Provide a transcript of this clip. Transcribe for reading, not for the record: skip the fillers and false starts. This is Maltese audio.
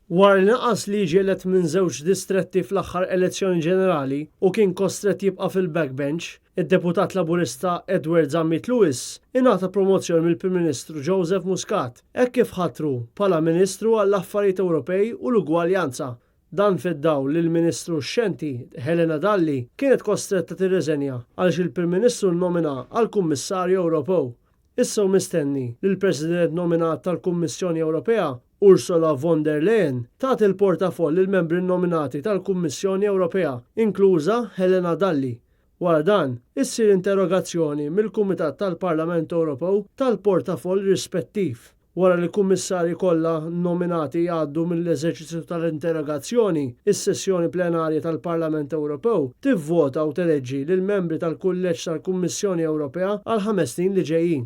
Wara li naqas liġi elett minn żewġ distretti fl-aħħar elezzjoni ġenerali u kien kostret jibqa' fil-backbench, id-deputat Laburista Edward Zammit Lewis ingħata promozzjoni mill-Prim Ministru Joseph Muscat hekk kif ħattru bħala Ministru għall-Affarijiet Ewropej u l-Ugwaljanza. Dan fid-dawl li l-Ministru x-Xenti Helena Dalli kienet kostretta tirriżenja għaliex il-Prim Ministru nnomina għall-Kummissarju Ewropew. Issa hu mistenni li l-President nominat tal-Kummissjoni Ewropea Ursula von der Leyen tagħti il-portafoll lill membri nominati tal-Kummissjoni Ewropea, inkluża Helena Dalli. Wara dan, issir interrogazzjoni mill-Kumitat tal-Parlament Ewropew tal-portafoll rispettiv. Wara li l-kummissarji kollha nominati jgħaddu mill-eżerċizzju tal-interrogazzjoni, is-sessjoni plenarja tal-Parlament Ewropew tivvota u teleġġi lill membri tal-kulleġġ tal-Kummissjoni Ewropea għal 5 snin li ġejjin.